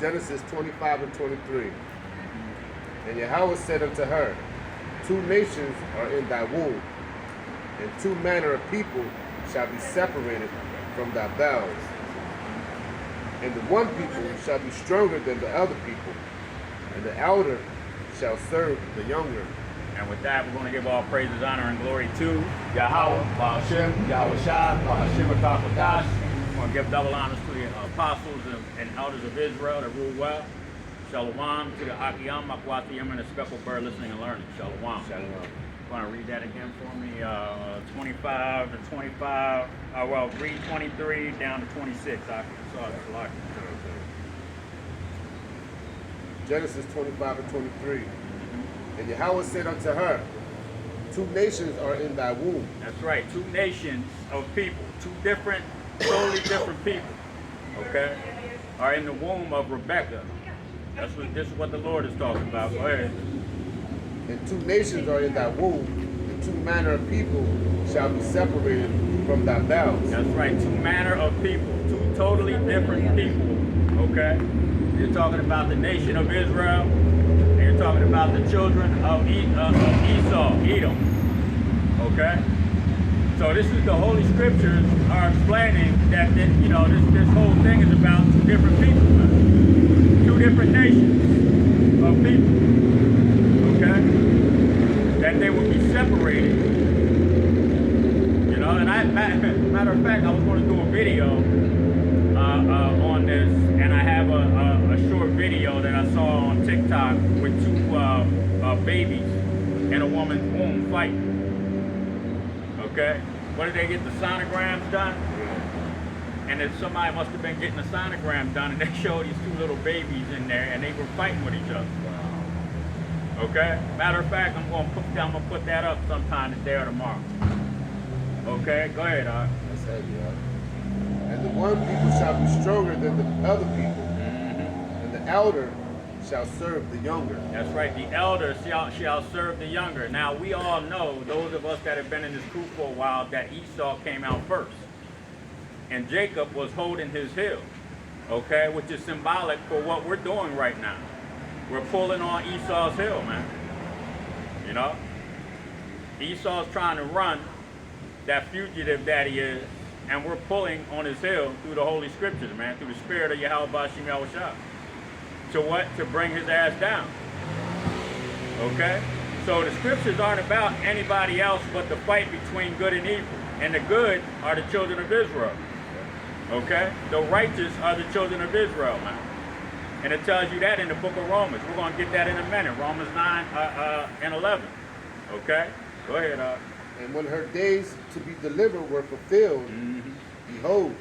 Genesis 25 and 23. And Yahweh said unto her, two nations are in thy womb, and two manner of people shall be separated from thy bowels. And the one people shall be stronger than the other people, and the elder shall serve the younger. And with that, we're going to give all praises, honor, and glory to Yahweh, Ba'ashem, Yahweh Shai, Ba'ashem, Ba'akadosh. We're going to give double honors to the apostles and elders of Israel that rule well. Shalom to the Akiyam, Makwatiyam, and the speckled bird listening and learning. Shalom. Shalom. Want to read that again for me? 25 to 25. Well, read 23 down to 26. I saw it. It's a lot. Genesis 25 and 23. And Yahweh said unto her, two nations are in thy womb. That's right. Two nations of people. Two different, totally different people. Okay? Are in the womb of Rebekah. This is what the Lord is talking about. Go ahead. And two nations are in thy womb, and two manner of people shall be separated from thy bowels. That's right. Two manner of people. Two totally different people. Okay? You're talking about the nation of Israel, and you're talking about the children of Esau, Edom. Okay? So this is the Holy Scriptures are explaining that this whole thing is about two different people, man. Two different nations of people. Okay? That they would be separated. And matter of fact, I was going to do a video on this, and I have a short video that I saw on TikTok with two babies in a woman's womb fighting. Okay? What did they get the sonograms done? And then somebody must have been getting a sonogram done, and they showed these two little babies in there, and they were fighting with each other. Okay? Matter of fact, I'm gonna put that up sometime today or tomorrow. Okay? Go ahead, That's heavy, And the one people shall be stronger than the other people, and the elder shall serve the younger. That's right. The elder shall serve the younger. Now, we all know, those of us that have been in this group for a while, that Esau came out first. And Jacob was holding his heel, okay, which is symbolic for what we're doing right now. We're pulling on Esau's heel, man. You know? Esau's trying to run that fugitive that he is, and we're pulling on his heel through the Holy Scriptures, man, through the spirit of Yahweh Ba'ashem Yahweh Shai. To what? To bring his ass down. Okay? So the Scriptures aren't about anybody else but the fight between good and evil. And the good are the children of Israel. Okay? The righteous are the children of Israel, man. And it tells you that in the book of Romans. We're going to get that in a minute. Romans 9 and 11. Okay? Go ahead. And when her days to be delivered were fulfilled, behold,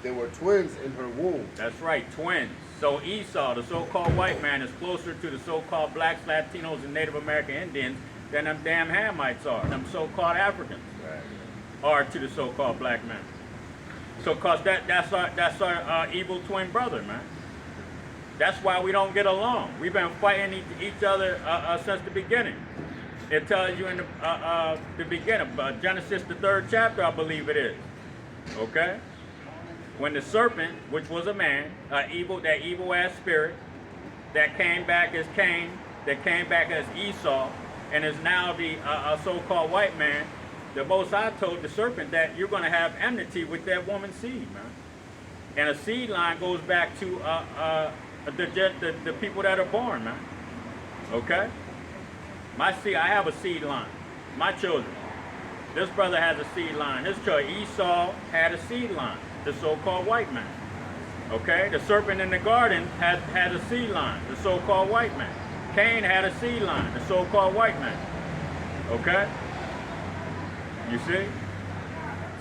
there were twins in her womb. That's right, twins. So Esau, the so-called white man, is closer to the so-called blacks, Latinos, and Native American Indians than them damn Hamites are. Them so-called Africans are to the so-called black man. So, cause that's our evil twin brother, man. That's why we don't get along. We've been fighting each other since the beginning. It tells you in the beginning, Genesis the 3rd chapter, I believe it is. Okay? When the serpent, which was a man, that evil ass spirit, that came back as Cain, that came back as Esau, and is now the so-called white man, the Most High told the serpent that you're going to have enmity with that woman's seed, man. And a seed line goes back to the people that are born, man. Okay? I have a seed line. My children. This brother has a seed line. His child, Esau, had a seed line. The so-called white man. Okay? The serpent in the garden had a seed line. The so-called white man. Cain had a seed line. The so-called white man. Okay? You see?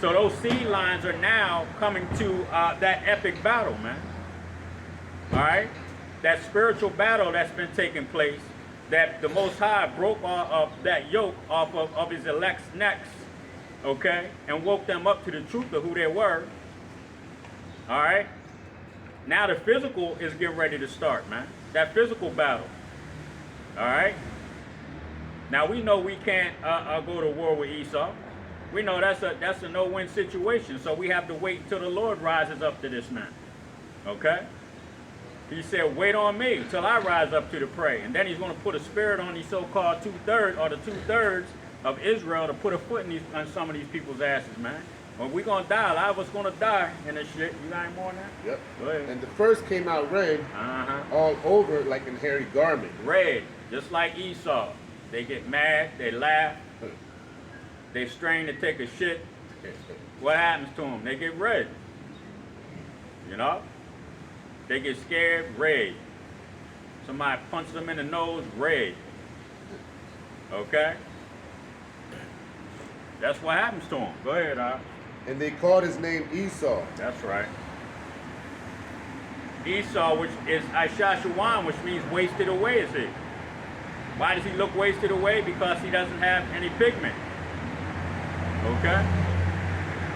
So those seed lines are now coming to that epic battle, man. All right? That spiritual battle that's been taking place, that the Most High broke that yoke off of his elect's necks, okay? And woke them up to the truth of who they were. All right? Now the physical is getting ready to start, man. That physical battle. All right? Now we know we can't go to war with Esau. We know that's a no-win situation. So we have to wait until the Lord rises up to this man. Okay? He said, wait on me till I rise up to the prey. And then he's going to put a spirit on these so-called two-thirds, or the two-thirds of Israel, to put a foot on some of these people's asses, man. When we going to die, a lot of us going to die in this shit. You got any more on that? Yep. Go ahead. And the first came out red, all over like in hairy garment. Red, just like Esau. They get mad, they laugh, they strain to take a shit. What happens to them? They get red. You know? They get scared, red. Somebody punches them in the nose, red. Okay? That's what happens to them. Go ahead, Al. And they called his name Esau. That's right. Esau, which is Ashashawan, which means wasted away, is he? Why does he look wasted away? Because he doesn't have any pigment. Okay?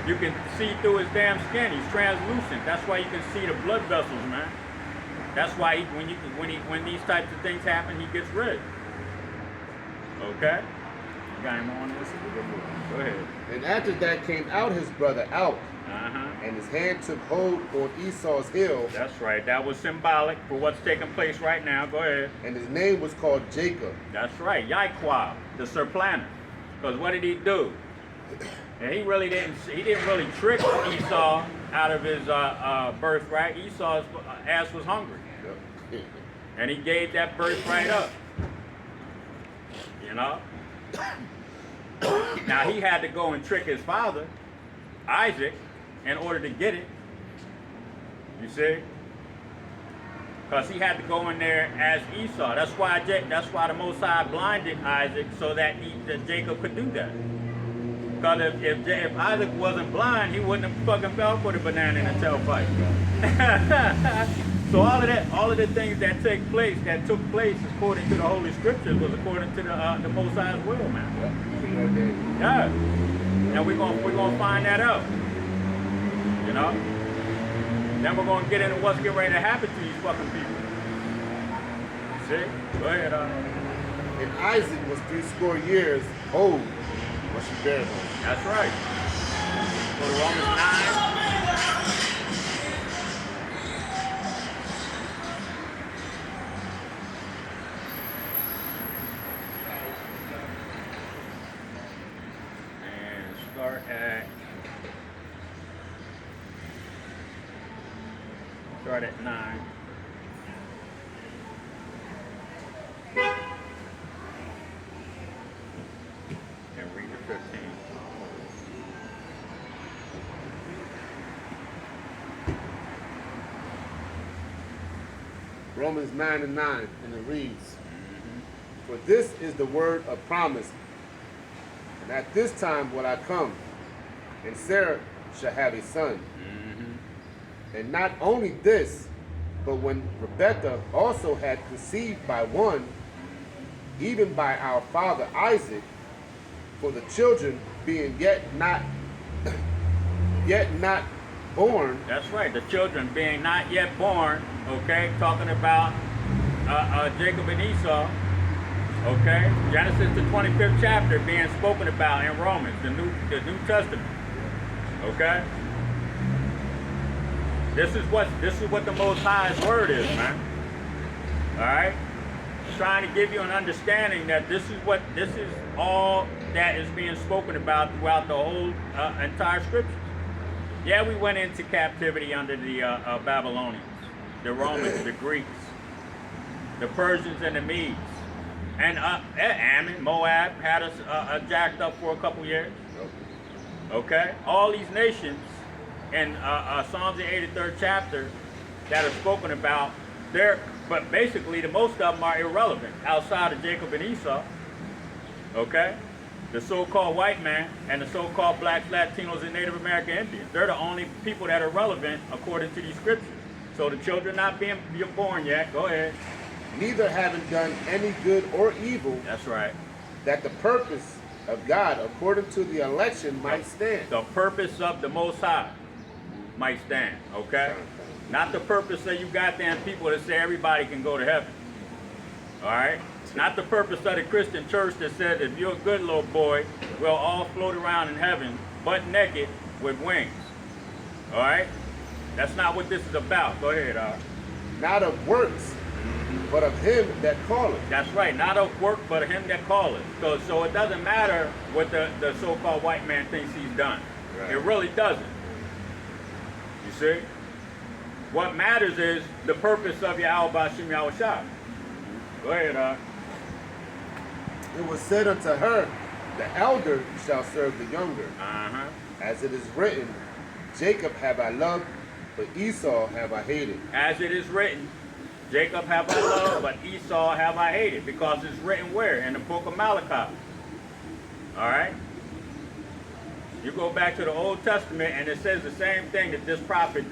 You can see through his damn skin. He's translucent. That's why you can see the blood vessels, man. That's why when these types of things happen, he gets red. Okay? You got him on this? Go ahead. And after that came out his brother out, and his hand took hold on Esau's heel. That's right. That was symbolic for what's taking place right now. Go ahead. And his name was called Jacob. That's right. Yahweh, the supplanter. Because what did he do? And he didn't really trick Esau out of his birthright. Esau's ass was hungry. Yep. And he gave that birthright up. You know? Now he had to go and trick his father, Isaac, in order to get it. You see? Because he had to go in there as Esau. That's why the Most High blinded Isaac so that Jacob could do that. Because if Isaac wasn't blind, he wouldn't have fucking fell for the banana in the tailpipe. So all of the things that took place according to the Holy Scriptures was according to the Most High's will, man. Yeah. And we're gonna find that out. You know? Then we're gonna get into what's getting ready to happen to these fucking people. See? Go ahead, And Isaac was 80 years old when she buried him. That's right. Go to Romans 9. And start at 9. And read to 15. Romans 9:9, and it reads, For this is the word of promise, and at this time will I come, and Sarah shall have a son. And not only this, but when Rebekah also had conceived by one, even by our father Isaac, for the children being yet not born. That's right, the children being not yet born, okay, talking about Jacob and Esau, okay, Genesis the 25th chapter being spoken about in Romans, the New Testament, okay. This is what the Most High's word is, man. All right, trying to give you an understanding that this is all that is being spoken about throughout the whole entire scriptures. Yeah, we went into captivity under the Babylonians, the Romans, the Greeks, the Persians, and the Medes, and Ammon, Moab had us jacked up for a couple years. Okay, all these nations. In Psalms the 83rd chapter that are spoken about there, but basically the most of them are irrelevant outside of Jacob and Esau. Okay, the so-called white man and the so-called blacks, Latinos, and Native American Indians. They're the only people that are relevant according to these scriptures. So the children not being born yet. Go ahead. Neither having done any good or evil. That's right. That the purpose of God according to the election might stand. The purpose of the Most High might stand, okay? Not the purpose of you goddamn people that say everybody can go to heaven. All right? Not the purpose of the Christian church that says if you're a good little boy, we'll all float around in heaven butt naked with wings. All right? That's not what this is about. Go ahead, not of works, but of him that calleth. That's right, not of work, but of him that calleth. So it doesn't matter what the so-called white man thinks he's done. Right. It really doesn't. You see? What matters is the purpose of Yahweh Bashim Yahushua. Go ahead, It was said unto her, the elder shall serve the younger. Uh-huh. As it is written, Jacob have I loved, but Esau have I hated. As it is written, Jacob have I loved, but Esau have I hated. Because it's written where? In the book of Malachi. All right? You go back to the Old Testament, and it says the same thing that this prophet,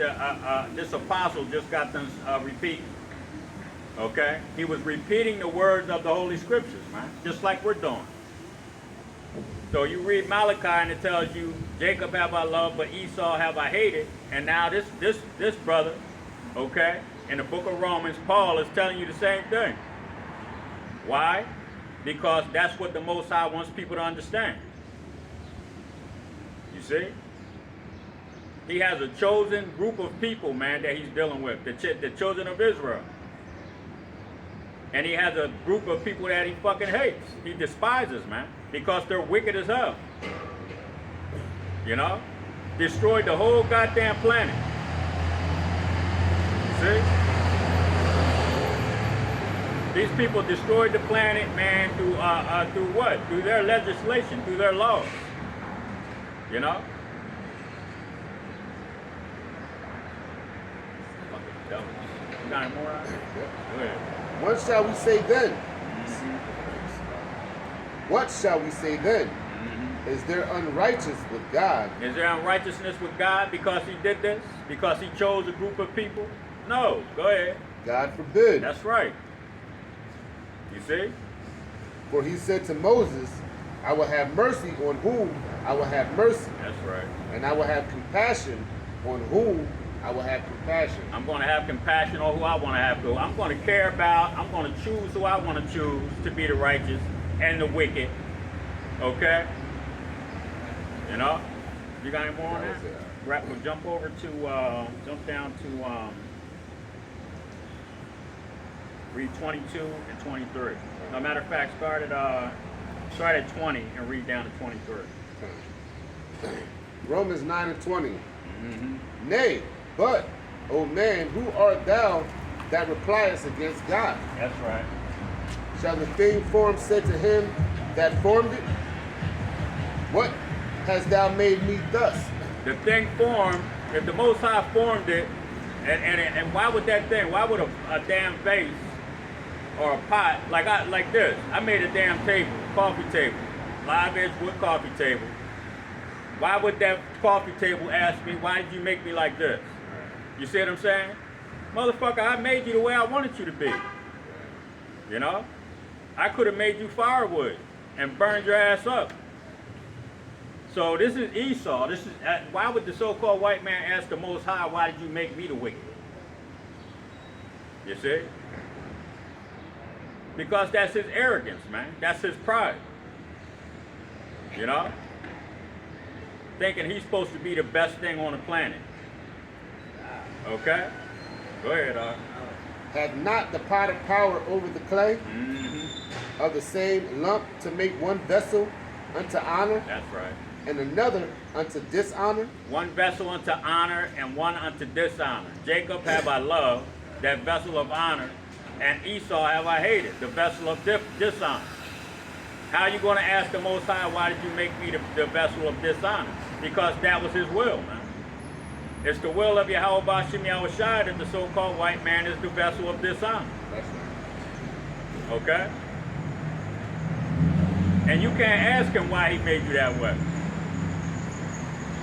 this apostle just got them repeating. Okay? He was repeating the words of the Holy Scriptures, man, just like we're doing. So you read Malachi, and it tells you, Jacob have I loved, but Esau have I hated. And now this brother, okay, in the book of Romans, Paul is telling you the same thing. Why? Because that's what the Most High wants people to understand. You see? He has a chosen group of people, man, that he's dealing with, the children of Israel. And he has a group of people that he fucking hates. He despises, man, because they're wicked as hell. You know? Destroyed the whole goddamn planet. See? These people destroyed the planet, man, through what? Through their legislation, through their laws. You know? Fucking dumb. You got any more out there? Go ahead. What shall we say then? What shall we say then? Is there unrighteous with God? Is there unrighteousness with God because he did this? Because he chose a group of people? No. Go ahead. God forbid. That's right. You see? For he said to Moses, I will have mercy on whom I will have mercy. That's right. And I will have compassion on whom I will have compassion. I'm going to have compassion on who I want to have. I'm going to care about, I'm going to choose who I want to choose to be the righteous and the wicked. Okay? You know? You got any more on that? Right, we'll jump over to, jump down to, read 22 and 23. No matter of fact, start at 20 and read down to 23. Romans 9 and 20. Nay, but, O man, who art thou that repliest against God? That's right. Shall the thing formed say to him that formed it, what hast thou made me thus? The thing formed, if the Most High formed it, and why would that thing, why would a damn vase or a pot, like this, I made a damn table, coffee table, live edge wood coffee table. Why would that coffee table ask me, why did you make me like this? You see what I'm saying? Motherfucker, I made you the way I wanted you to be. You know? I could have made you firewood and burned your ass up. So this is Esau. This is why would the so-called white man ask the Most High, why did you make me the wicked? You see? Because that's his arrogance, man. That's his pride. You know? Thinking he's supposed to be the best thing on the planet. Okay? Go ahead, Hath not the potter power over the clay of the same lump to make one vessel unto honor That's right. and another unto dishonor? One vessel unto honor and one unto dishonor. Jacob have I loved, that vessel of honor, and Esau have I hated, the vessel of dishonor. How are you going to ask the Most High, why did you make me the vessel of dishonor? Because that was his will, man. It's the will of Yahweh Bashim Yahushua that the so-called white man is the vessel of dishonor. That's right. Okay? And you can't ask him why he made you that way.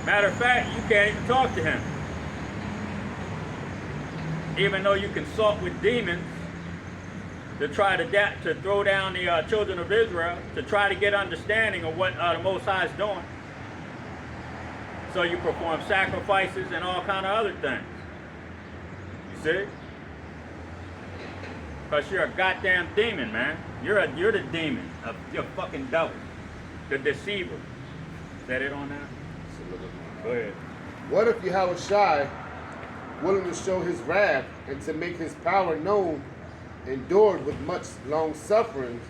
Matter of fact, you can't even talk to him. Even though you consult with demons to try to throw down the children of Israel, to try to get understanding of what the Most High is doing. So you perform sacrifices and all kind of other things. You see? Because you're a goddamn demon, man. You're the demon. You're fucking devil. The deceiver. Set it on now. Go ahead. What if Yahweh Shai willing to show his wrath and to make his power known, endured with much long suffering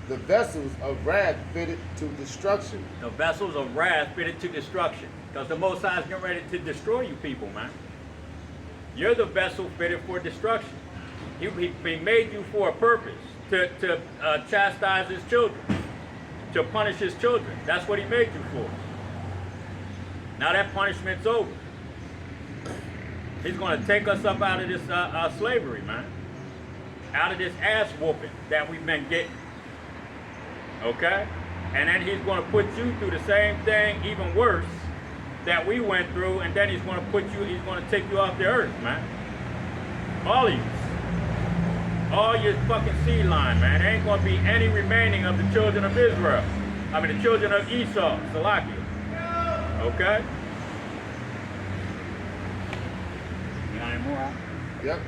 the vessels of wrath fitted to destruction. The vessels of wrath fitted to destruction. Because the Most High is getting ready to destroy you people, man. You're the vessel fitted for destruction. He made you for a purpose, to chastise his children, to punish his children. That's what he made you for. Now that punishment's over. He's going to take us up out of this slavery, man. Out of this ass whooping that we've been getting. Okay? And then he's going to put you through the same thing, even worse, that we went through, and then he's going to take you off the earth, man. All of you. All your fucking seed line, man. There ain't going to be any remaining of the children of Israel. I mean, the children of Esau, Salakia. Okay? You got any more? Yep,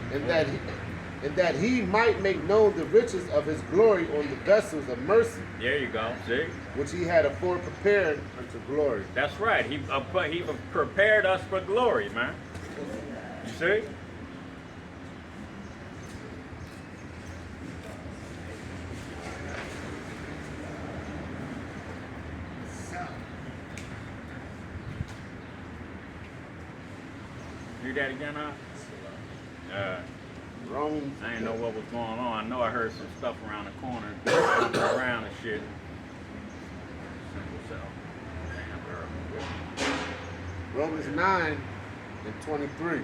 and that he might make known the riches of his glory on the vessels of mercy. There you go. See? Which he had afore prepared unto glory. That's right. He prepared us for glory, man. You see? Read that again, huh? Romans. I didn't know what was going on. I know I heard some stuff around the corner, jumping around and shit. Simple self. Damn girl. Romans 9 and 23.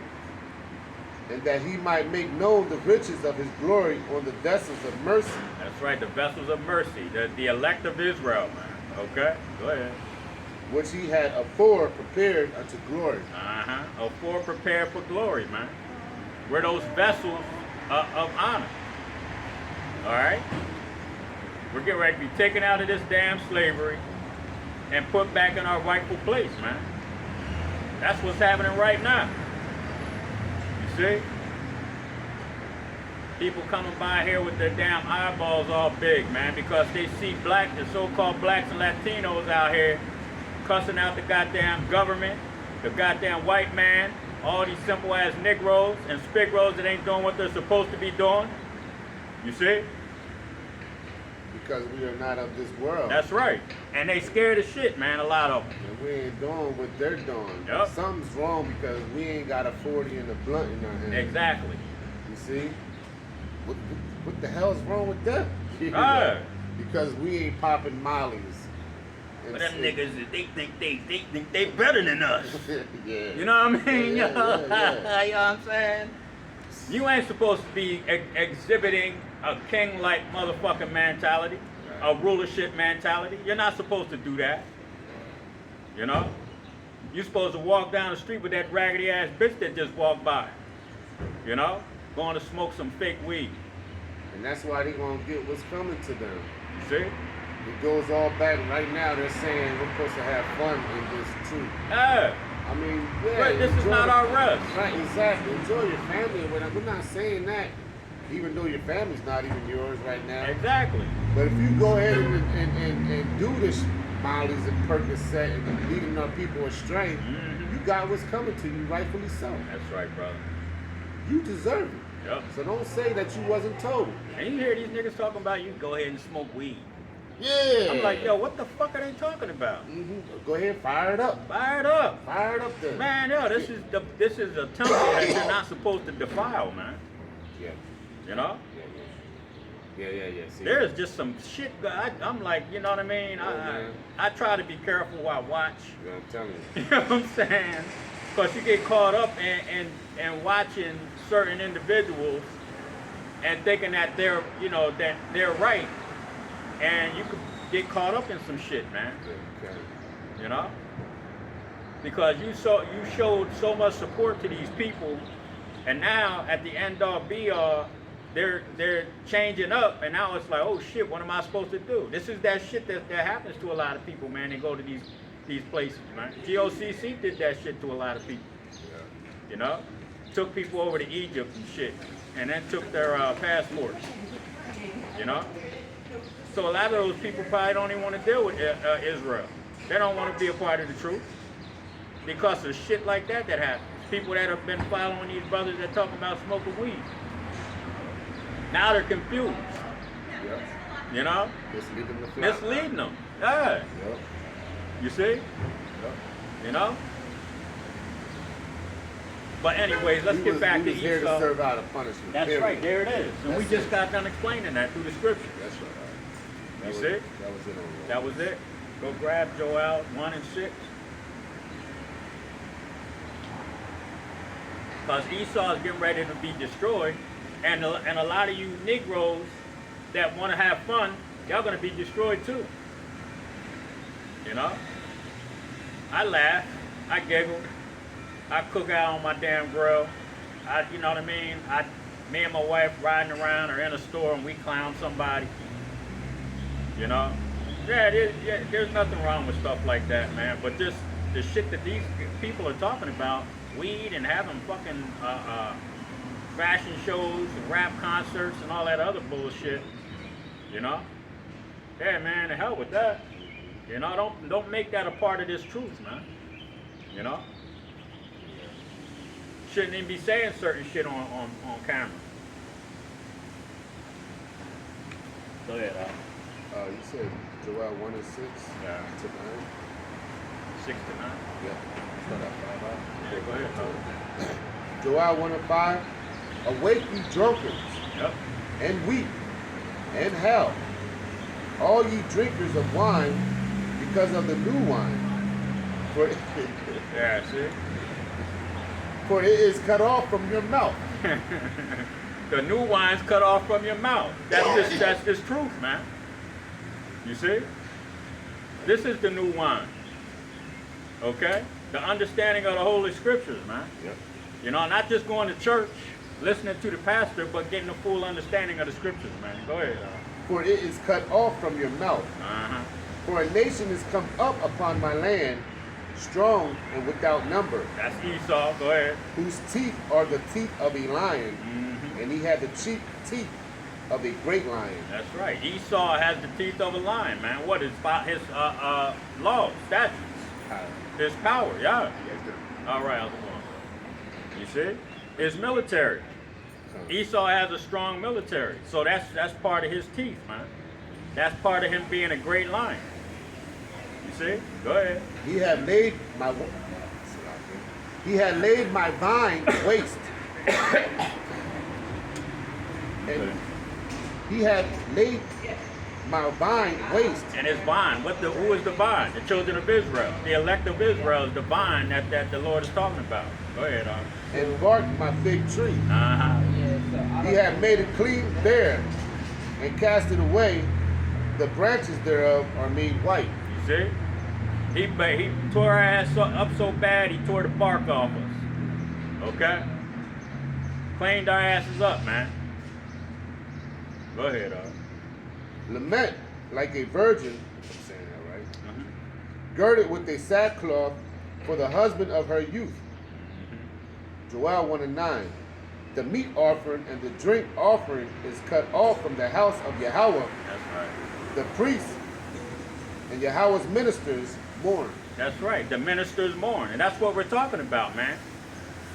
And that he might make known the riches of his glory on the vessels of mercy. That's right, the vessels of mercy, the elect of Israel, man. Okay, go ahead. Which he had afore prepared unto glory. Afore prepared for glory, man. We're those vessels of honor. All right? We're getting ready to be taken out of this damn slavery and put back in our rightful place, man. That's what's happening right now. You see? People coming by here with their damn eyeballs all big, man, because they see the so-called blacks and Latinos out here cussing out the goddamn government, the goddamn white man, all these simple-ass Negroes and Spigros that ain't doing what they're supposed to be doing. You see? Because we are not of this world. That's right. And they scared as shit, man, a lot of them. And we ain't doing what they're doing. Yep. Something's wrong because we ain't got a 40 and a blunt in our hand. Exactly. You see? What the hell's wrong with them? Because we ain't popping mollies. But them niggas, they think they better than us. Yeah. You know what I mean? Yeah. You know what I'm saying? You ain't supposed to be exhibiting a king-like motherfucking mentality, a rulership mentality. You're not supposed to do that. You know? You're supposed to walk down the street with that raggedy ass bitch that just walked by. You know? Going to smoke some fake weed. And that's why they gonna get what's coming to them. You see? It goes all back. Right now they're saying we're supposed to have fun in this too. I mean, yeah. Right, this is not our rest. Right, exactly. Enjoy your family or whatever. We're not saying that, even though your family's not even yours right now. Exactly. But if you go ahead and do this Molly's and Percocet and leading our people astray, you got what's coming to you, rightfully so. That's right, brother. You deserve it. Yep. So don't say that you wasn't told. And you hear these niggas talking about you go ahead and smoke weed. Yeah. I'm like, yo, what the fuck are they talking about? Go ahead, fire it up. Fire it up. Fire it up there. Man, yo, this is a temple that you're not supposed to defile, man. Yeah. You know? Yeah. See, There's just some shit. I'm like, you know what I mean? I try to be careful who I watch. Yeah, I'm telling you. You know what I'm saying? Because you get caught up in watching certain individuals and thinking that they're right. And you could get caught up in some shit, man. Okay. You know? Because you showed so much support to these people, and now at the end all be all, they're changing up, and now it's like, oh shit, what am I supposed to do? This is that shit that happens to a lot of people, man. They go to these places, man. GOCC did that shit to a lot of people. Yeah. You know? Took people over to Egypt and shit, and then took their passports. You know? So a lot of those people probably don't even want to deal with Israel. They don't want to be a part of the truth because of shit like that happens. people that have been following these brothers that talking about smoking weed. Now they're confused. Yep. You know? Misleading the flock. Misleading them. Yeah. Yep. You see? Yep. You know? But anyways, let's get back to He was here to Esau. serve out a punishment. That's period. right, there it is. And That's we just it. got done explaining that through the scripture. That's right. You was, see? That was it on That was it. Go grab Joel 1 and 6. Because Esau is getting ready to be destroyed. And a lot of you Negroes that want to have fun, y'all going to be destroyed too. You know? I laugh. I giggle. I cook out on my damn grill. You know what I mean? Me and my wife riding around or in a store and we clown somebody. You know? Yeah, there's nothing wrong with stuff like that, man. But just the shit that these people are talking about, weed and having fucking fashion shows and rap concerts and all that other bullshit, you know? Yeah, man, the hell with that. You know, don't make that a part of this truth, man. You know? Shouldn't even be saying certain shit on camera. Go ahead, You said Joel 1 and 6 Yeah. to 9? 6 to 9. Yeah. Start at 5 out. Yeah, go ahead, Joel 1 and 5. Awake, ye drunkards, Yep. and weep, and howl, all ye drinkers of wine, because of the new wine. For Yeah, see? for it is cut off from your mouth. The new wine's cut off from your mouth. That's just truth, man. You see? This is the new wine. Okay? The understanding of the Holy Scriptures, man. Yep. You know, not just going to church, listening to the pastor, but getting a full understanding of the Scriptures, man. Go ahead. For it is cut off from your mouth. Uh-huh. For a nation is come up upon my land, strong and without number, That's Esau. Go ahead. whose teeth are the teeth of a lion, Mm-hmm. and he had the teeth of a great lion. That's right. Esau has the teeth of a lion, man. What is his laws, statutes, his power? Yeah. All right, other one. You see, his military. Esau has a strong military, so that's part of his teeth, man. That's part of him being a great lion. You see? Go ahead. He had laid my vine waste. And he had laid my vine waste. And his vine. Who is the vine? The children of Israel. The elect of Israel is the vine that the Lord is talking about. Go ahead, And barked my fig tree. Uh-huh. He had made it clean bare, and cast it away. The branches thereof are made white. You see? He tore our ass up so bad, he tore the bark off us. Okay? Cleaned our asses up, man. Go ahead, Lament like a virgin, if I'm saying that right, Uh-huh. girded with a sackcloth for the husband of her youth. Joel 1 and 9. The meat offering and the drink offering is cut off from the house of Yahweh. That's right. The priests and Yahweh's ministers mourn. That's right. The ministers mourn, and that's what we're talking about, man.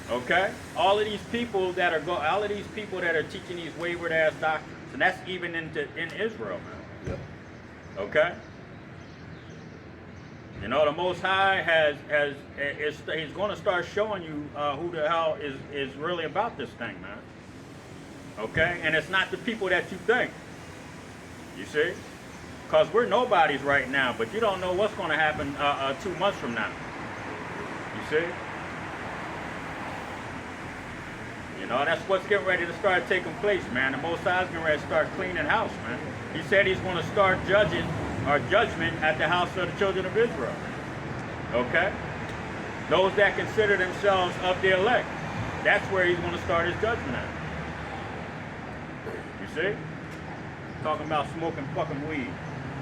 Okay? All of these people that are teaching these wayward ass doctrines, and that's even in Israel, man. Yep. Okay? You know, the Most High he's going to start showing you who the hell is really about this thing, man. Okay? And it's not the people that you think. You see? Because we're nobodies right now, but you don't know what's going to happen 2 months from now. You see? You know, that's what's getting ready to start taking place, man. The Most High is getting ready to start cleaning house, man. He said he's going to start judgment at the house of the children of Israel. Okay? Those that consider themselves of the elect. That's where he's going to start his judgment at. You see? Talking about smoking fucking weed.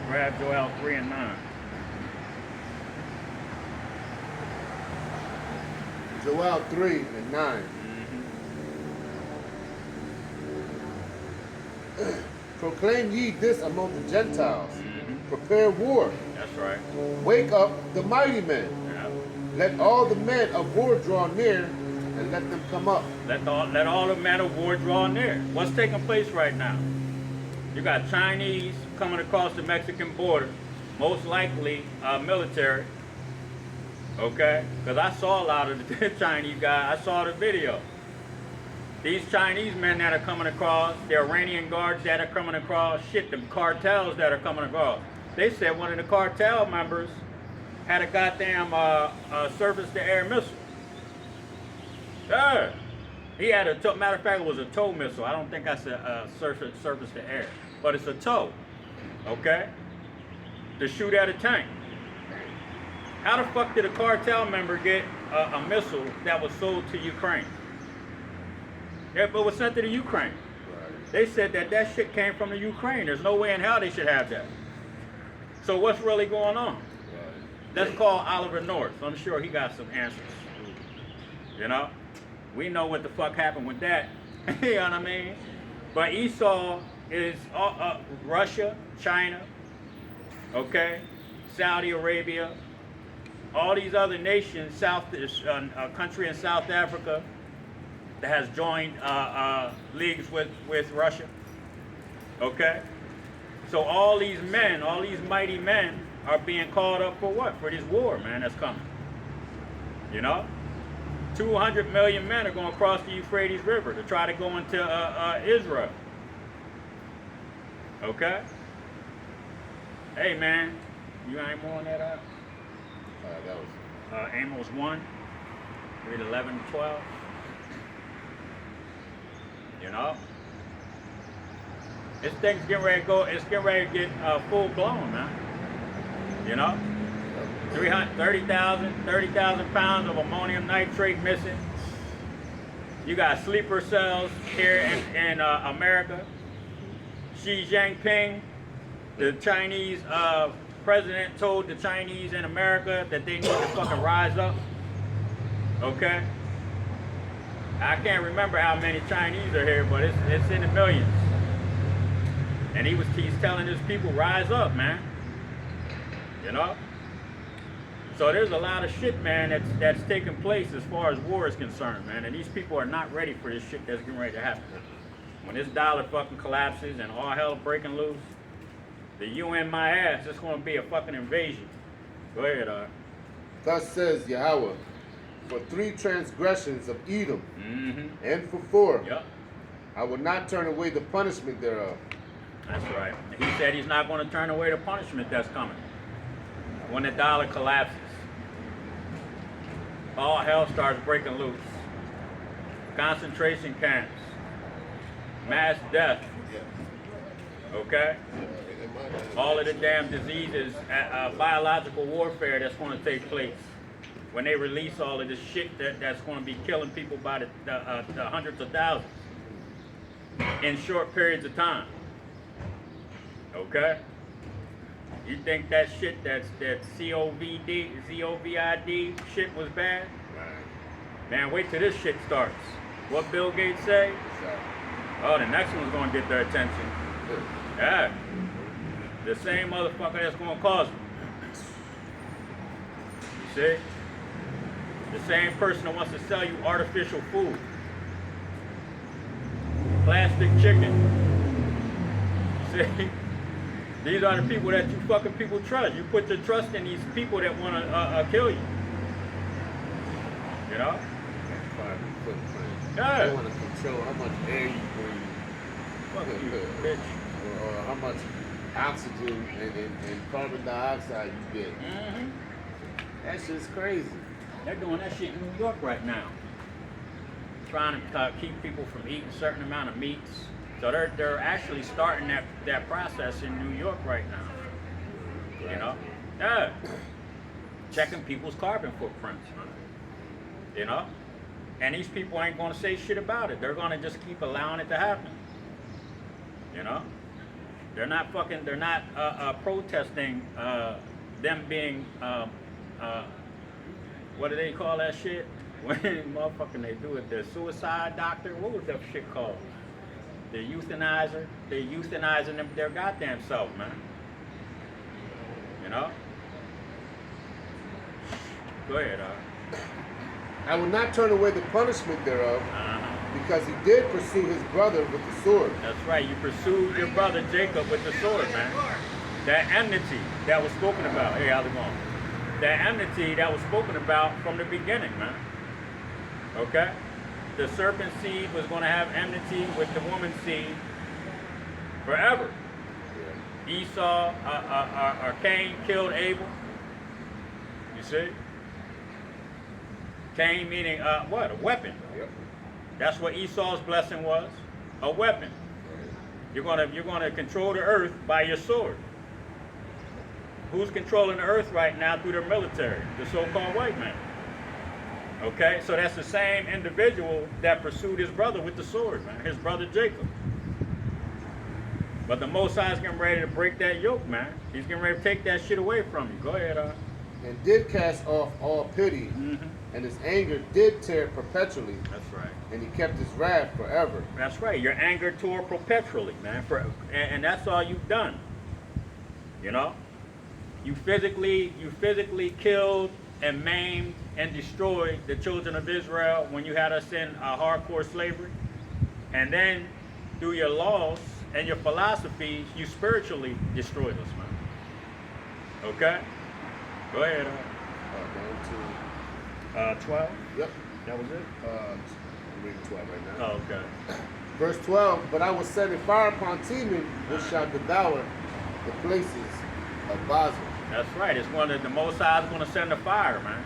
Grab Joel 3 and 9. Joel 3 and 9. Proclaim ye this among the Gentiles. Prepare war. That's right. Wake up the mighty men. Yeah. Let all the men of war draw near, and let them come up. Let all the men of war draw near. What's taking place right now? You got Chinese coming across the Mexican border, most likely military. Okay? Because I saw a lot of the Chinese guys. I saw the video. These Chinese men that are coming across, the Iranian guards that are coming across, shit, the cartels that are coming across. They said one of the cartel members had a goddamn surface-to-air missile. Yeah. He had a matter of fact, it was a tow missile. I don't think I said surface-to-air, but it's a tow, okay? To shoot at a tank. How the fuck did a cartel member get a missile that was sold to Ukraine? Yeah, but was sent to the Ukraine. Right. They said that shit came from the Ukraine. There's no way in hell they should have that. So what's really going on? Right. Let's call Oliver North. I'm sure he got some answers. You know? We know what the fuck happened with that. You know what I mean? But Esau is Russia, China, okay? Saudi Arabia, all these other nations, a country in South Africa that has joined leagues with Russia. Okay? So all these men, all these mighty men are being called up for what? For this war, man, that's coming. You know? 200 million men are going to cross the Euphrates River to try to go into Israel. Okay? Hey, man, you ain't more on that up? That was Amos 1, read 11 and 12. You know? This thing's getting ready to go, it's getting ready to get full blown, man. You know? 30,000 pounds of ammonium nitrate missing. You got sleeper cells here in America. Xi Jinping, the Chinese president, told the Chinese in America that they need to fucking rise up. Okay? I can't remember how many Chinese are here, but it's in the millions. And he's telling his people, rise up, man. You know? So there's a lot of shit, man, that's taking place as far as war is concerned, man. And these people are not ready for this shit that's getting ready to happen. When this dollar fucking collapses and all hell breaking loose, the UN my ass, it's going to be a fucking invasion. Go ahead, Thus says Yahweh, for 3 transgressions of Edom, and for 4, Yep. I will not turn away the punishment thereof. That's right. He said he's not going to turn away the punishment that's coming when the dollar collapses. All hell starts breaking loose. Concentration camps, mass death, okay? All of the damn diseases, biological warfare that's going to take place when they release all of this shit that's going to be killing people by the hundreds of thousands in short periods of time. Okay? You think that shit that COVID shit was bad? Man, wait till this shit starts. What Bill Gates say? Oh, the next one's gonna get their attention. Yeah. The same motherfucker that's gonna cause them. You see? The same person that wants to sell you artificial food. Plastic chicken. See? These are the people that you fucking people trust. You put your trust in these people that want to kill you. You know? Carbon footprint. Yeah. They want to control how much air you breathe. Fuck you, bitch. Or how much oxygen and carbon dioxide you get. That shit's crazy. They're doing that shit in New York right now. Trying to keep people from eating a certain amount of meats. So they're actually starting that process in New York right now. You know? Yeah. Checking people's carbon footprints. You know? And these people ain't gonna say shit about it. They're gonna just keep allowing it to happen. You know? They're not protesting them being what do they call that shit? When motherfucking they do it, the suicide doctor, what was that shit called? The euthanizer, they're euthanizing them their goddamn self, man. You know? Go ahead, I will not turn away the punishment thereof, because he did pursue his brother with the sword. That's right. You pursued your brother Jacob with the sword, man. That enmity that was spoken about. Hey, how's it going? That enmity that was spoken about from the beginning, man. Okay? The serpent seed was going to have enmity with the woman's seed forever. Esau, or Cain killed Abel. You see? Cain meaning what? A weapon. Yep. That's what Esau's blessing was. A weapon. You're gonna control the earth by your sword. Who's controlling the earth right now through their military? The so-called white man. Okay, so that's the same individual that pursued his brother with the sword, man. His brother Jacob. But the Most High is getting ready to break that yoke, man. He's getting ready to take that shit away from you. Go ahead, And did cast off all pity, and his anger did tear perpetually. That's right. And he kept his wrath forever. That's right. Your anger tore perpetually, man. And that's all you've done. You know? You physically killed and maimed and destroyed the children of Israel when you had us in hardcore slavery. And then through your laws and your philosophies, you spiritually destroyed us, man. Okay? Go ahead. Down to 12? Yep. That was it? I'm reading 12 right now. Oh, okay. Verse 12, but I will set a fire upon Teman, which shall devour the places of Basel. That's right. It's one that the Most High is going to send a fire, man.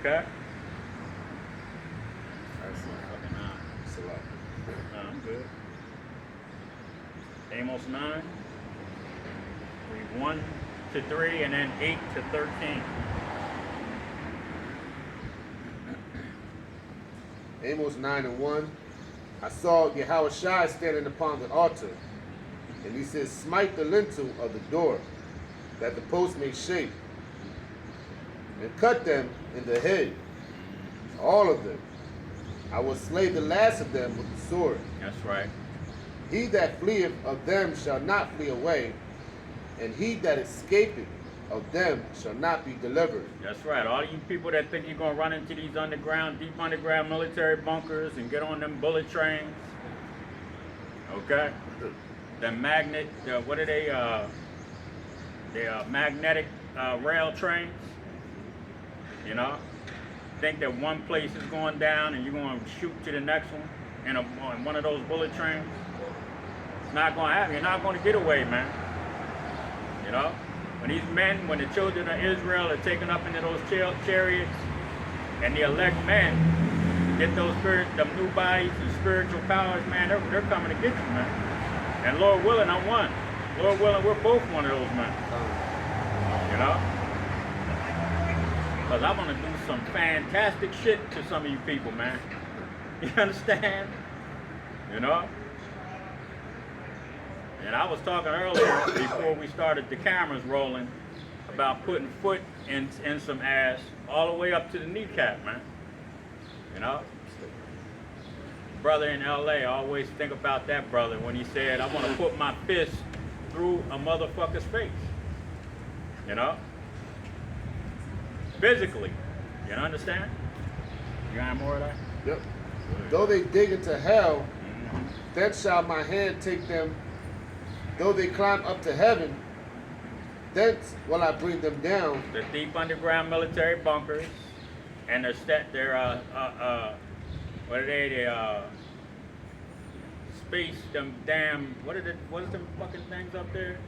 Okay? It's a lot. I'm good. Amos 9. Read 1 to 3 and then 8 to 13. Amos 9 and 1. I saw Yahushua standing upon the altar, and he says, smite the lintel of the door, that the post may shake, and cut them in the head, all of them. I will slay the last of them with the sword. That's right. He that fleeth of them shall not flee away, and he that escapeth of them shall not be delivered. That's right. All you people that think you're going to run into these deep underground military bunkers and get on them bullet trains. Okay? The magnet, what are they? Magnetic rail trains. You know? Think that one place is going down and you're going to shoot to the next one in one of those bullet trains. It's not going to happen. You're not going to get away, man. You know? When the children of Israel are taken up into those chariots, and the elect men get them new bodies and spiritual powers, man, they're coming to get you, man. And Lord willing, I'm one. Lord willing, we're both one of those men. You know? Because I'm going to do some fantastic shit to some of you people, man. You understand? You know? And I was talking earlier, before we started the cameras rolling, about putting foot in some ass all the way up to the kneecap, man. You know? Brother in LA, I always think about that brother when he said, I want to put my fist through a motherfucker's face. You know? Physically. You understand? You got more of that? Yep. Though they dig into hell, then shall my hand take them. Though they climb up to heaven, thence will I bring them down. The deep underground military bunkers, and what are they? Space, them damn, what is them fucking things up there?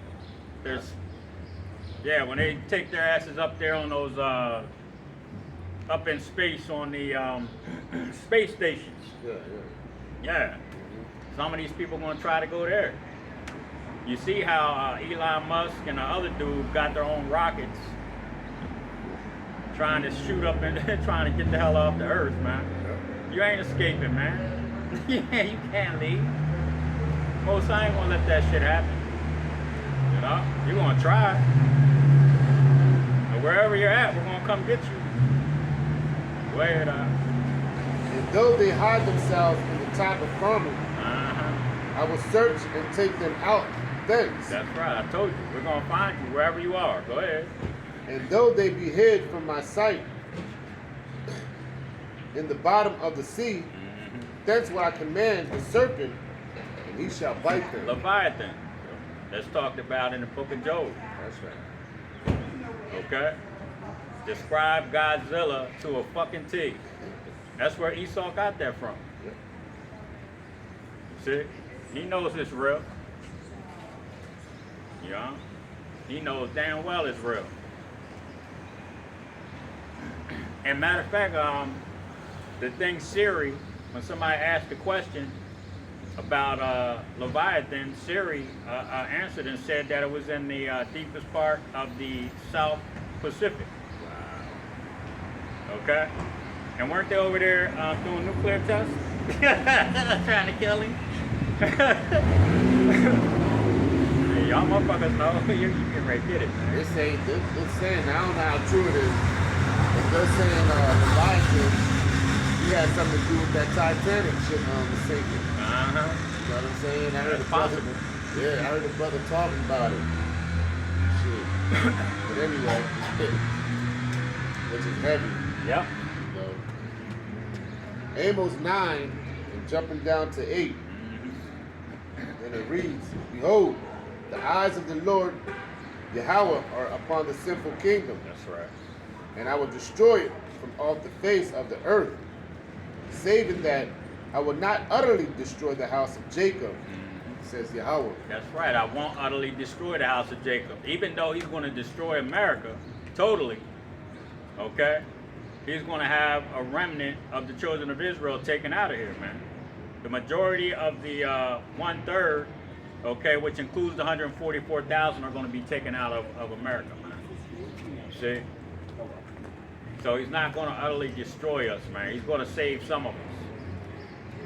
When they take their asses up there on those, up in space on the space stations. Yeah. Some of these people gonna try to go there. You see how Elon Musk and the other dude got their own rockets trying to shoot up and trying to get the hell off the earth, man. You ain't escaping, man. Yeah, you can't leave. Most I ain't gonna let that shit happen. You know? You're gonna try. And wherever you're at, we're gonna come get you. Go ahead, And though they hide themselves in the top of firmament, I will search and take them out thence. That's right, I told you. We're gonna find you wherever you are. Go ahead. And though they be hid from my sight, in the bottom of the sea. Mm-hmm. Thence will I command the serpent, and he shall bite them. Leviathan. That's talked about in the book of Job. That's right. Okay? Describe Godzilla to a fucking T. That's where Esau got that from. Yep. See? He knows it's real. You know? He knows damn well it's real. And matter of fact, the thing Siri, when somebody asked a question about Leviathan, Siri answered and said that it was in the deepest part of the South Pacific. Wow. Okay? And weren't they over there doing nuclear tests? Trying to kill him? Hey, y'all motherfuckers know you can right get it, man. They're saying, I don't know how true it is, but they're saying Leviathan, he had something to do with that Titanic shit sinking. Uh-huh. You know what I'm saying? I heard That's a brother, possible. yeah, I heard a brother talking about it. Shit. But anyway, which is heavy. Yep. You know. Amos 9 and jumping down to 8. And it reads, Behold, the eyes of the Lord Yahweh are upon the sinful kingdom, That's right. and I will destroy it from off the face of the earth, saving that I will not utterly destroy the house of Jacob, says Yahweh. That's right. I won't utterly destroy the house of Jacob. Even though he's going to destroy America totally, okay? He's going to have a remnant of the children of Israel taken out of here, man. The majority of the 1/3, okay, which includes the 144,000, are going to be taken out of America, man. See? So he's not going to utterly destroy us, man. He's going to save some of us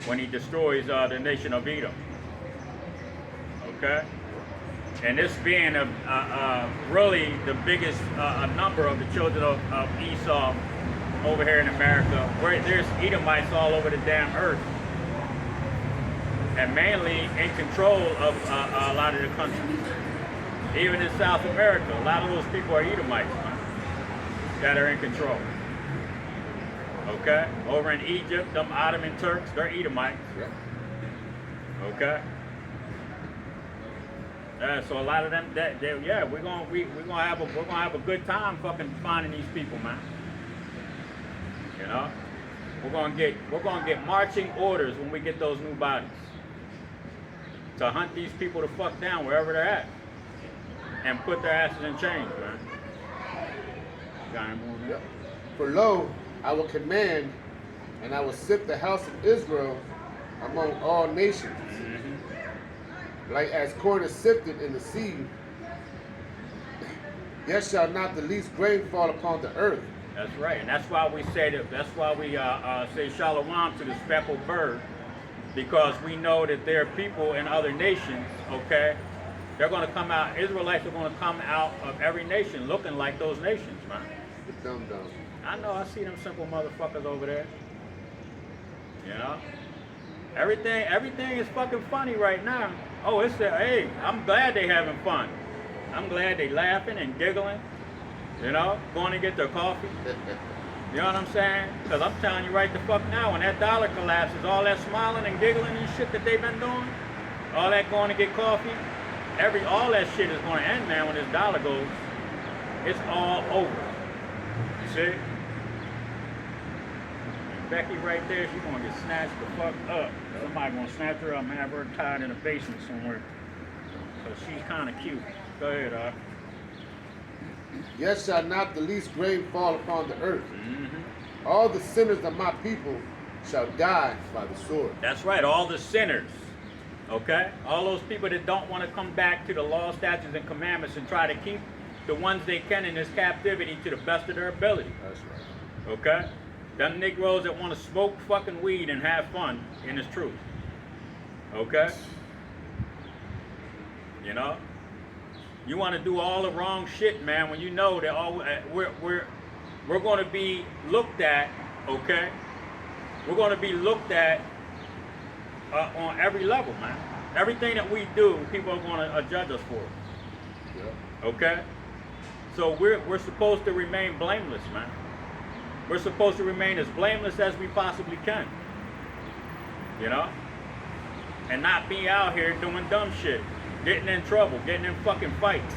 when he destroys the nation of Edom. Okay? And this being really the biggest number of the children of Esau over here in America, where there's Edomites all over the damn earth. And mainly in control of a lot of the countries. Even in South America, a lot of those people are Edomites, man, that are in control. Okay? Over in Egypt, them Ottoman Turks, they're Edomites. Yep. Okay? So a lot of them, we're gonna have a good time fucking finding these people, man. You know, we're gonna get marching orders when we get those new bodies to hunt these people the fuck down wherever they're at and put their asses in chains, man. Got any more, man? Yep. For lo, I will command, and I will sift the house of Israel among all nations. Like as corn is sifted in the sea, yet shall not the least grain fall upon the earth. That's right, and that's why we say that. That's why we say shalom to the speckled bird, because we know that there are people in other nations. Okay, they're going to come out. Israelites are going to come out of every nation looking like those nations, man. The dumb. I know. I see them simple motherfuckers over there. You know, everything is fucking funny right now. Oh, hey, I'm glad they having fun. I'm glad they laughing and giggling. You know, going to get their coffee. You know what I'm saying? Because I'm telling you right the fuck now, when that dollar collapses, all that smiling and giggling and shit that they've been doing, all that going to get coffee, all that shit is going to end, man, when this dollar goes. It's all over. You see? And Becky right there, she's going to get snatched the fuck up. Somebody going to snatch her up and have her tied in a basement somewhere. So she's kind of cute. Go ahead, Yet shall not the least grain fall upon the earth. All the sinners of my people shall die by the sword. That's right, all the sinners. Okay? All those people that don't want to come back to the law, statutes, and commandments and try to keep the ones they can in this captivity to the best of their ability. That's right. Okay? Them Negroes that want to smoke fucking weed and have fun in this truth. Okay? You know? You want to do all the wrong shit, man, when you know that we're going to be looked at, okay? We're going to be looked at on every level, man. Everything that we do, people are going to judge us for it. Yep. Okay? So we're supposed to remain blameless, man. We're supposed to remain as blameless as we possibly can. You know? And not be out here doing dumb shit. Getting in trouble, getting in fucking fights.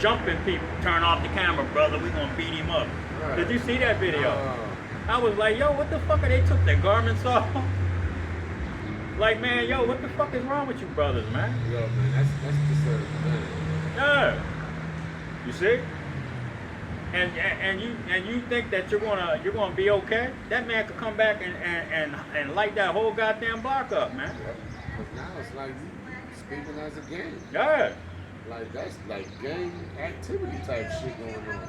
Jumping people. Turn off the camera, brother. We gonna beat him up. Right. Did you see that video? I was like, yo, what the fuck are they took their garments off? Like, man, yo, what the fuck is wrong with you brothers, man? Yo, man, that's deserved, man. Yeah. You see? And you think that you're gonna be okay? That man could come back and light that whole goddamn block up, man. Yep. But now it's like you speaking as a gang. Yeah. Like that's like gang activity type shit going on.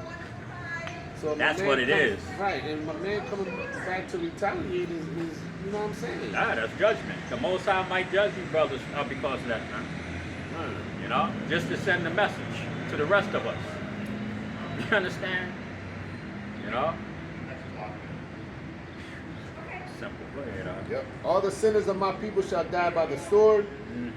So my That's man what it is. Right, and my man coming back to retaliate is you know what I'm saying? Yeah, that's judgment. The Most High might judge you brothers because of that, man. Right. You know, just to send a message to the rest of us. You understand? You know? Simple. Go ahead, Yep. All the sinners of my people shall die by the sword,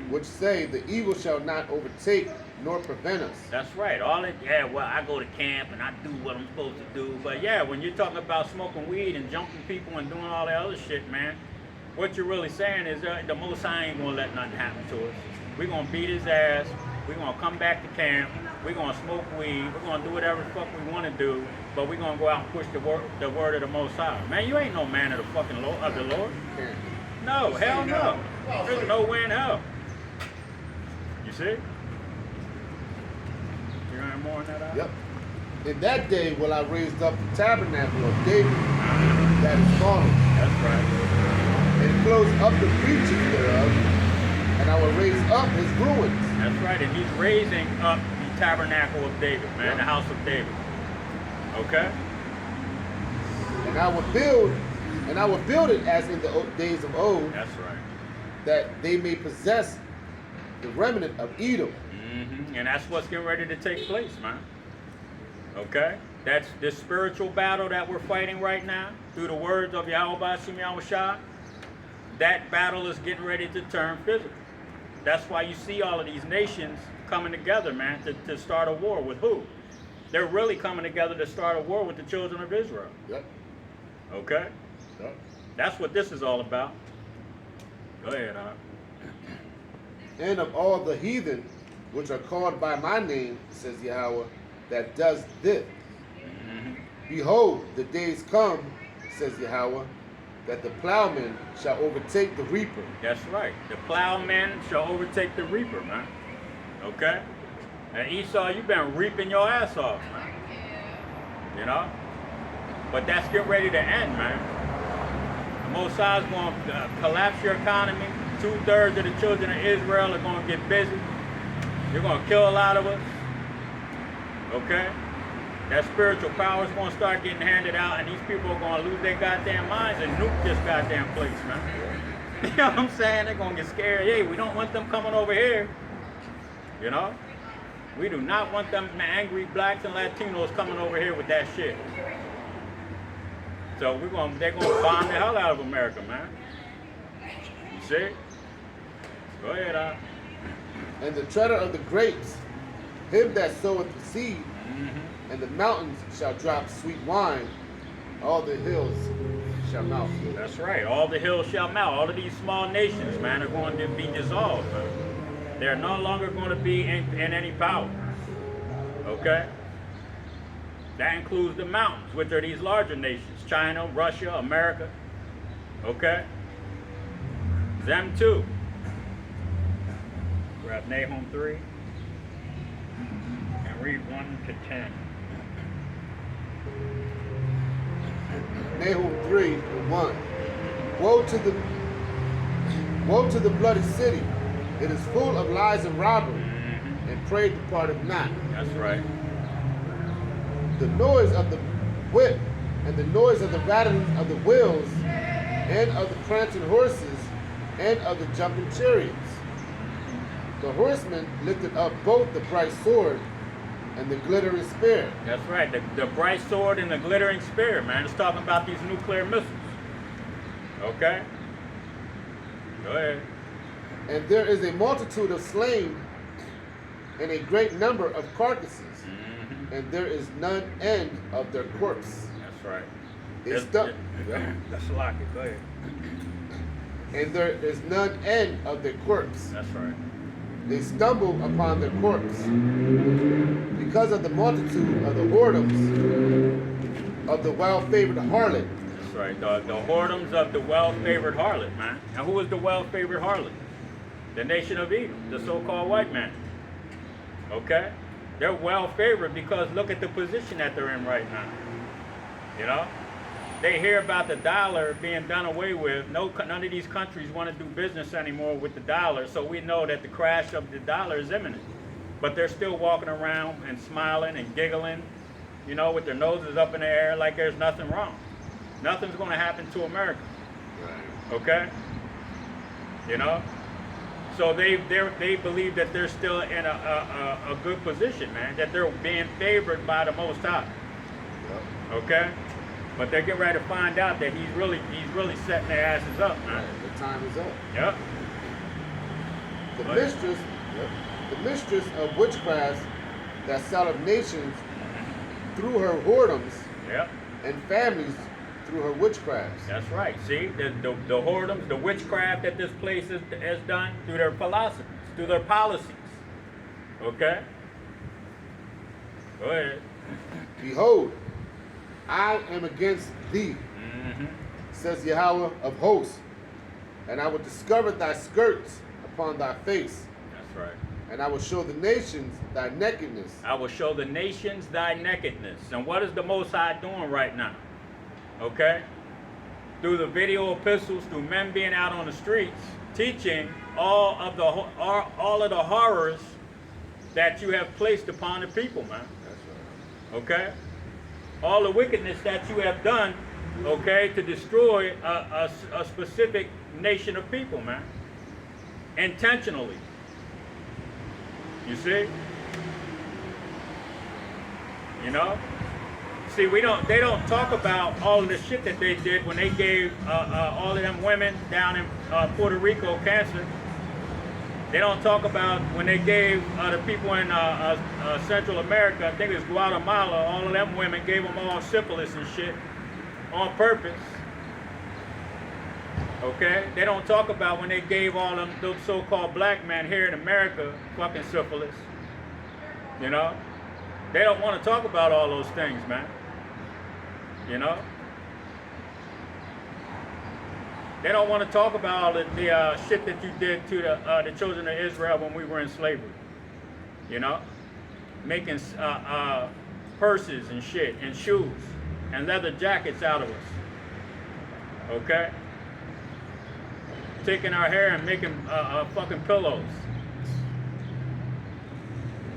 which say the evil shall not overtake nor prevent us. That's right. All it, yeah, well, I go to camp and I do what I'm supposed to do. But yeah, when you're talking about smoking weed and jumping people and doing all that other shit, man, what you're really saying is the Most High ain't gonna let nothing happen to us. We're gonna beat his ass. We're gonna come back to camp. We're gonna smoke weed. We're gonna do whatever the fuck we want to do. But we're gonna go out and push the word of the Most High. Man, you ain't no man of the fucking Lord, of the Lord. No, hell no. There's no way in hell. You see? You hearing more on that out? Yep. In that day will I raise up the tabernacle of David that is fallen, That's right. and close up the breaches thereof, and I will raise up his ruins. That's right. And he's raising up the tabernacle of David, man, Yep. the house of David. Okay? And I will build it as in the days of old, That's right. that they may possess the remnant of Edom. And that's what's getting ready to take place, man. Okay? That's the spiritual battle that we're fighting right now through the words of Yahweh Bashim Yahushua. That battle is getting ready to turn physical. That's why you see all of these nations coming together, man, to start a war with who? They're really coming together to start a war with the children of Israel. Yep. Okay? Yep. That's what this is all about. Go ahead, And of all the heathen which are called by my name, says Yahweh, that does this. Behold, the days come, says Yahweh, that the plowman shall overtake the reaper. That's right. The plowman shall overtake the reaper, man. Okay? And Esau, you've been reaping your ass off, man. You know? But that's getting ready to end, man. The Most High is going to collapse your economy. 2/3 of the children of Israel are going to get busy. You're going to kill a lot of us. Okay? That spiritual power is going to start getting handed out, and these people are going to lose their goddamn minds and nuke this goddamn place, man. You know what I'm saying? They're going to get scared. Hey, we don't want them coming over here. You know? We do not want them angry blacks and Latinos coming over here with that shit. So they're going to bomb the hell out of America, man. You see? Go ahead, And the treader of the grapes, him that soweth the seed, and the mountains shall drop sweet wine, all the hills shall melt. That's right. All the hills shall melt. All of these small nations, man, are going to be dissolved, man. They're no longer going to be in any power. Okay? That includes the mountains, which are these larger nations. China, Russia, America. Okay? Them too. Grab Nahum 3 and read 1 to 10. Nahum 3:1. Woe to the bloody city. It is full of lies and robbery, and prey departeth not. That's right. The noise of the whip, and the noise of the rattling of the wheels, and of the prancing horses, and of the jumping chariots. The horsemen lifted up both the bright sword and the glittering spear. That's right. The bright sword and the glittering spear, man. It's talking about these nuclear missiles. Okay? Go ahead. And there is a multitude of slain, and a great number of carcasses, and there is none end of their corpse. That's right. They stuck. That's lucky. Go ahead. And there is none end of their corpse. That's right. They stumble upon their corpse because of the multitude of the whoredoms of the well-favored harlot. That's right. The whoredoms of the well-favored harlot, man. And who is the well-favored harlot? The nation of Edom, the so-called white man. Okay? They're well-favored because look at the position that they're in right now. You know? They hear about the dollar being done away with. None of these countries want to do business anymore with the dollar, so we know that the crash of the dollar is imminent. But they're still walking around and smiling and giggling, you know, with their noses up in the air like there's nothing wrong. Nothing's going to happen to America. Right. Okay? You know? So they believe that they're still in a good position, man, that they're being favored by the Most High. Yep. Okay? But they're getting ready to find out that he's really setting their asses up, man. Right. The time is up. Yep. The mistress of witchcraft that selleth nations through her whoredoms, Yep. and families through her witchcrafts. That's right. See, the whoredoms, the witchcraft that this place has done through their philosophies, through their policies. Okay? Go ahead. Behold, I am against thee, says Yahweh of hosts, and I will discover thy skirts upon thy face, That's right. and I will show the nations thy nakedness. I will show the nations thy nakedness. And what is the Most High doing right now? Okay? Through the video epistles, through men being out on the streets, teaching all of the horrors that you have placed upon the people, man. That's right. Okay? All the wickedness that you have done, okay, to destroy a specific nation of people, man. Intentionally. You see? You know? See, they don't talk about all of the shit that they did when they gave all of them women down in Puerto Rico cancer. They don't talk about when they gave the people in Central America, I think it was Guatemala, all of them women gave them all syphilis and shit on purpose. Okay? They don't talk about when they gave all them those so-called black men here in America fucking syphilis. You know? They don't want to talk about all those things, man. You know? They don't want to talk about all the shit that you did to the children of Israel when we were in slavery. You know? Making purses and shit and shoes and leather jackets out of us. Okay? Taking our hair and making fucking pillows.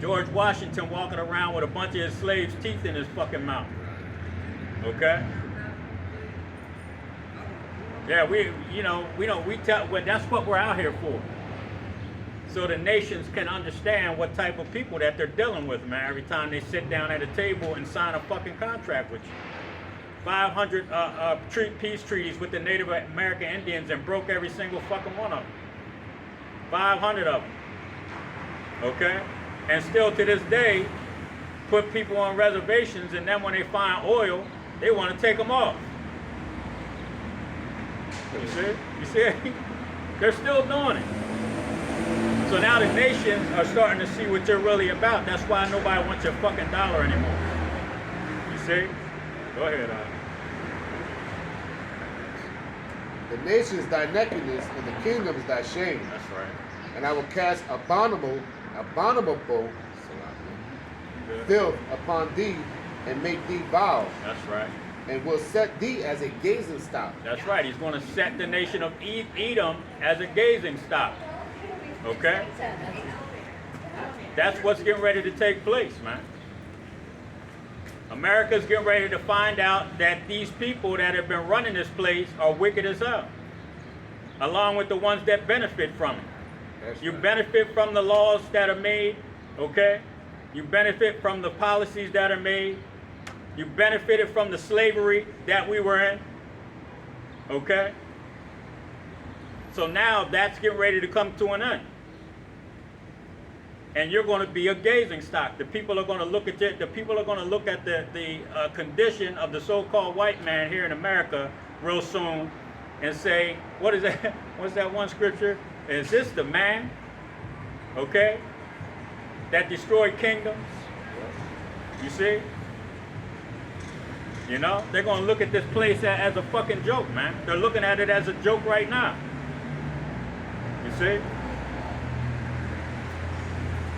George Washington walking around with a bunch of his slaves' teeth in his fucking mouth. Okay? Yeah, that's what we're out here for. So the nations can understand what type of people that they're dealing with, man, every time they sit down at a table and sign a fucking contract with you. 500 peace treaties with the Native American Indians and broke every single fucking one of them. 500 of them. Okay? And still to this day, put people on reservations, and then when they find oil, they want to take them off. You see? They're still doing it. So now the nations are starting to see what you're really about. That's why nobody wants your fucking dollar anymore. You see? Go ahead, The nations thy nakedness, and the kingdoms thy shame. That's right. And I will cast abominable filth upon thee, and make thee vile. That's right. And will set thee as a gazing stock. That's right. He's going to set the nation of Edom as a gazing stock. Okay? That's what's getting ready to take place, man. America's getting ready to find out that these people that have been running this place are wicked as hell, along with the ones that benefit from it. That's You right. benefit from the laws that are made, okay? You benefit from the policies that are made. You benefited from the slavery that we were in, okay? So now that's getting ready to come to an end. and you're going to be a gazing stock. The people are going to look at the people are going to look at the condition of the so-called white man here in America real soon, and say, what is that? What's that one scripture? Is this the man? Okay, that destroyed kingdoms. You see? You know, they're going to look at this place as a fucking joke, man. They're looking at it as a joke right now. You see?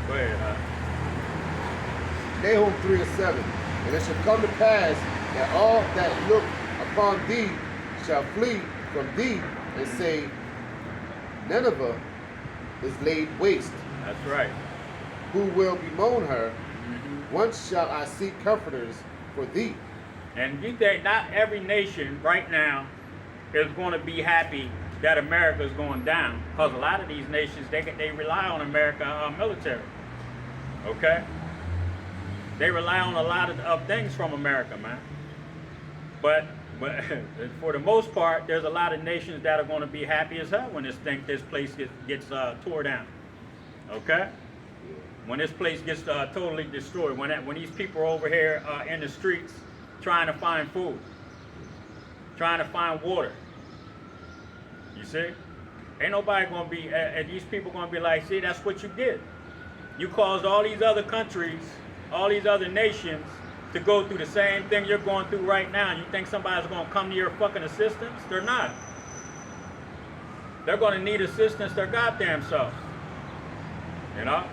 Go ahead, Nahum 3:7. And it shall come to pass that all that look upon thee shall flee from thee and say, Nineveh is laid waste. That's right. Who will bemoan her? Once shall I seek comforters for thee. And you think not every nation right now is going to be happy that America is going down, because a lot of these nations, they rely on America military. Okay? They rely on a lot of things from America, man. But for the most part, there's a lot of nations that are going to be happy as hell when this place gets tore down. Okay? When this place gets totally destroyed, when these people are over here in the streets trying to find food, trying to find water. You see? Ain't nobody going to be, these people going to be like, see, that's what you did. You caused all these other countries, all these other nations to go through the same thing you're going through right now. You think somebody's going to come to your fucking assistance? They're not. They're going to need assistance their goddamn self. You know?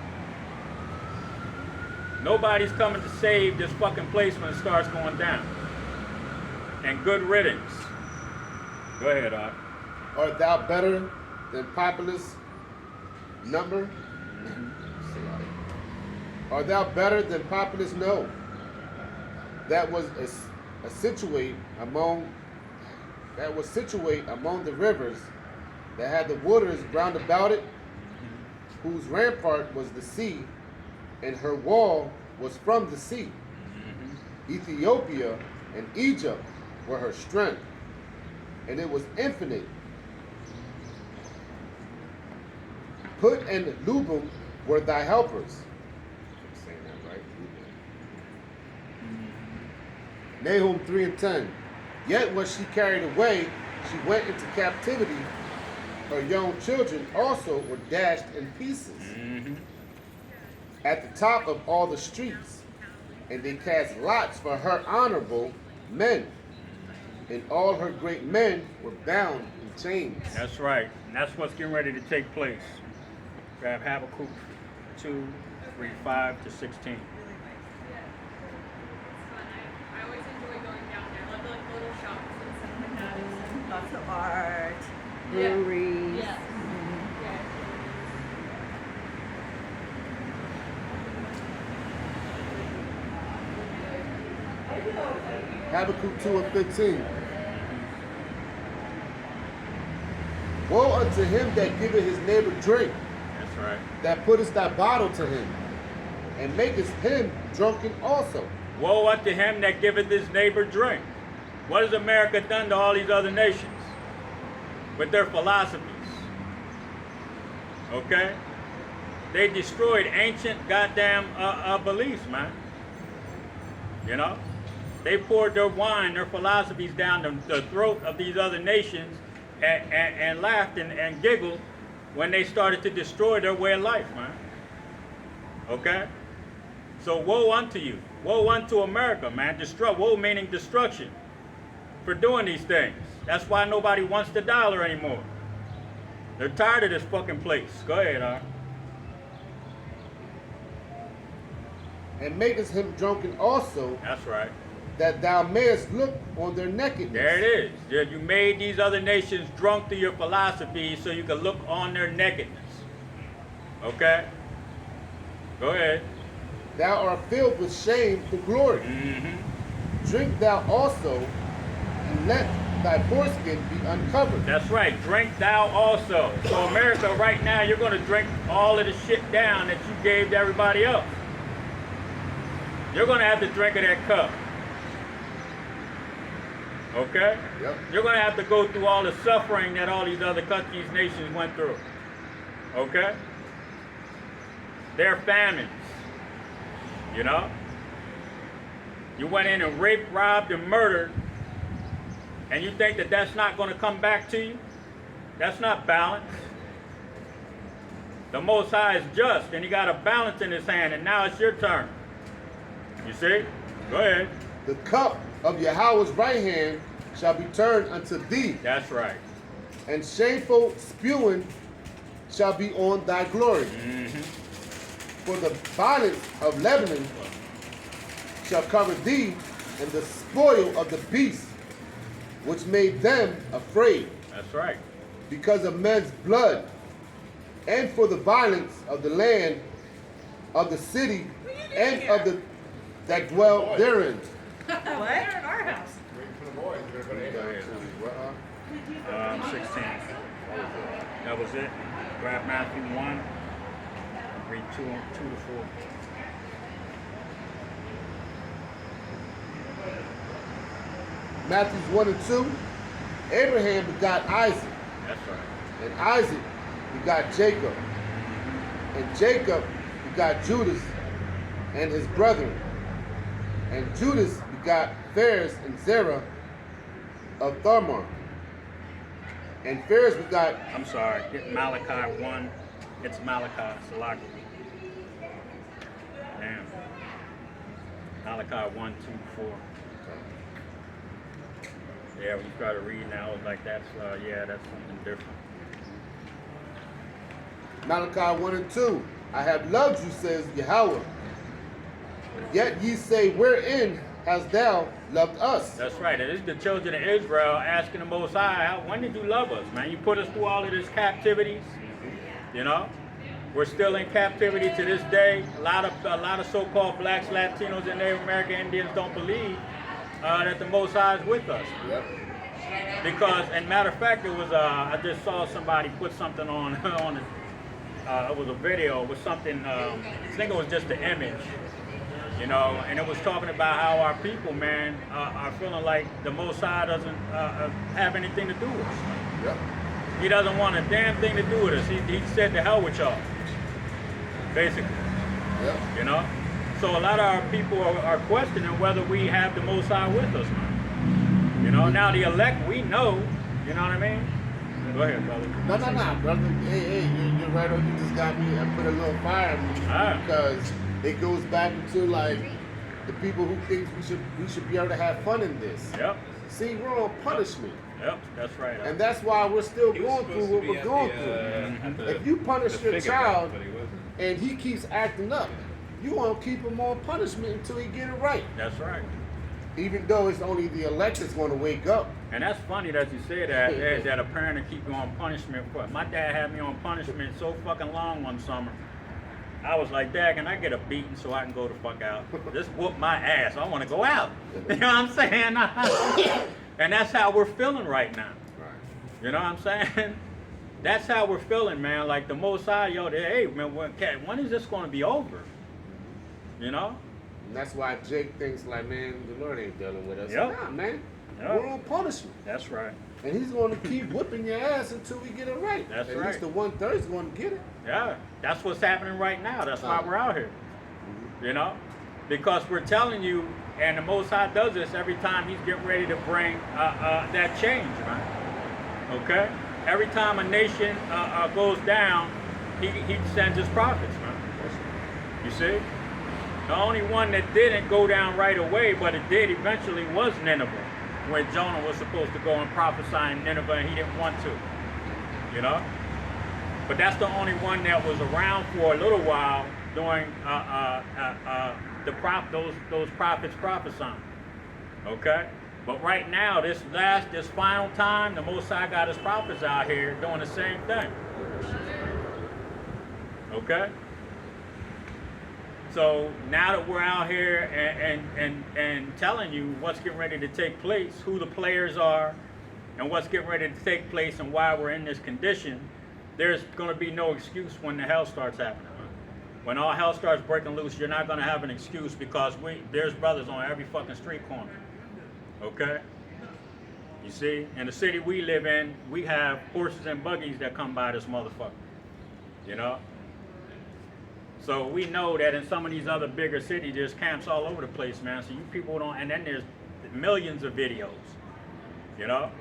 Nobody's coming to save this fucking place when it starts going down. And good riddance. Go ahead, Art. Art thou better than populous number? Art thou better than populous? No. That was situate among the rivers, that had the waters round about it, whose rampart was the sea, and her wall was from the sea. Ethiopia and Egypt were her strength, and it was infinite. Put and Lubim were thy helpers. I'm saying that right. Nahum 3:10. Yet was she carried away, she went into captivity. Her young children also were dashed in pieces. At the top of all the streets, and they cast lots for her honorable men, and all her great men were bound in chains. That's right. And that's what's getting ready to take place. Grab Habakkuk 2, 3, 5 to 16. I always enjoy going down there. I love the little shops and stuff like that. Lots of art, Yeah. breweries. Yes. Yeah. Habakkuk 2:15. Woe unto him that giveth his neighbor drink, That's right. that putteth thy bottle to him, and maketh him drunken also. Woe unto him that giveth his neighbor drink. What has America done to all these other nations with their philosophies? Okay? They destroyed ancient goddamn beliefs, man. You know? They poured their wine, their philosophies down the throat of these other nations and laughed and giggled when they started to destroy their way of life, man. Okay? So woe unto you. Woe unto America, man. Woe meaning destruction for doing these things. That's why nobody wants the dollar anymore. They're tired of this fucking place. Go ahead, Ar. And makest him drunken also, That's right. that thou mayest look on their nakedness. There it is. You made these other nations drunk to your philosophy so you can look on their nakedness. Okay? Go ahead. Thou art filled with shame for glory. Drink thou also, and let thy foreskin be uncovered. That's right. Drink thou also. So America, right now, you're going to drink all of the shit down that you gave to everybody else. You're going to have to drink of that cup. Okay? Yep. You're going to have to go through all the suffering that all these other countries, nations went through. Okay? their famines. You know? You went in and raped, robbed, and murdered, and you think that that's not going to come back to you? That's not balance. The Most High is just, and he got a balance in his hand, and now it's your turn. You see? Go ahead. The cup of Yahweh's right hand shall be turned unto thee, That's right. and shameful spewing shall be on thy glory. For the violence of Lebanon shall cover thee, and the spoil of the beast, which made them afraid, That's right. because of men's blood, and for the violence of the land, of the city, and of the that dwell therein. What? They're in our house. 16. That was it. Grab Matthew 1. Read 2 to 4. Matthew 1 and 2. Abraham begot Isaac, That's right. and Isaac begot Jacob, and Jacob begot Judas and his brethren, and Judas begot Phares and Zerah of Thamar, and Phares begot I'm sorry. Get Malachi 1. It's Malachi. Salaki. Damn. Malachi 1, 2, 4. Yeah, when you try to read now, it's like that's something different. Malachi 1 and 2. I have loved you, says Yahweh. Yet ye say, wherein hast thou loved us? That's right. It is the children of Israel asking the Most High, when did you love us, man? You put us through all of this captivities, you know? We're still in captivity to this day. A lot of so-called blacks, Latinos, and Native American Indians don't believe that the Most High is with us. Yep. Because, and matter of fact, it was I just saw somebody put something on on it. It was a video with something. I think it was just an image, you know, and it was talking about how our people, man, are feeling like the Most High doesn't have anything to do with us. Yep. He doesn't want a damn thing to do with us. He said to hell with y'all, basically, Yep. you know. So a lot of our people are questioning whether we have the Most High with us, man. You know, now the elect, we know, you know what I mean? Go ahead, brother. No, brother. Hey, you're right on. You just got me. I put a little fire in me because it goes back into like the people who think we should be able to have fun in this. Yep, See, we're on punishment, yep, that's right. and that's why we're still going through what we're going through. If you punish your child and he keeps acting up, you want to keep him on punishment until he get it right. That's right. Even though it's only the elect that's going to wake up. And that's funny that you say that, that a parent to keep you on punishment. For my dad had me on punishment so fucking long one summer. I was like, Dad, can I get a beating so I can go the fuck out? Just whoop my ass. I want to go out. You know what I'm saying? And that's how we're feeling right now. Right. You know what I'm saying? That's how we're feeling, man. Like the Most High, yo, hey, man, when is this going to be over? You know? And that's why Jake thinks like, man, the Lord ain't dealing with us. Yep. Nah, man. Yep. We're on punishment. That's right. And he's going to keep whipping your ass until we get it right. That's At right. least the 1/3 is going to get it. Yeah, that's what's happening right now. That's why we're out here. You know? Because we're telling you, and the Most High does this every time he's getting ready to bring that change, right? Okay? Every time a nation goes down, he sends his prophets, right? You see? The only one that didn't go down right away, but it did eventually, was Nineveh, where Jonah was supposed to go and prophesy in Nineveh, and he didn't want to. You know? But that's the only one that was around for a little while during those prophets prophesying. Okay? But right now, this final time, the Most High got his prophets out here doing the same thing. Okay? So now that we're out here and telling you what's getting ready to take place, who the players are, and what's getting ready to take place and why we're in this condition, there's going to be no excuse when the hell starts happening. When all hell starts breaking loose, you're not going to have an excuse because there's brothers on every fucking street corner. Okay? You see? In the city we live in, we have horses and buggies that come by this motherfucker. You know? So we know that in some of these other bigger cities, there's camps all over the place, man. So you people don't, and then there's millions of videos, you know?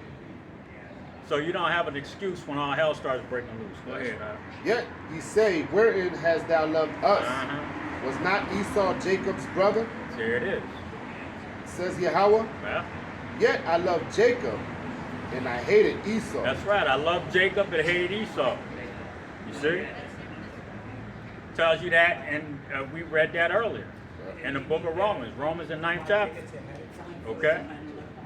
So you don't have an excuse when all hell starts breaking loose. Go ahead. Yet ye say, wherein hast thou loved us? Uh-huh. Was not Esau Jacob's brother? There it is. Says Yahweh. Well, Yet I loved Jacob, and I hated Esau. that's right. I love Jacob and hated Esau. You see? Tells you that, and we read that earlier in the book of Romans. Romans, the 9th chapter. Okay?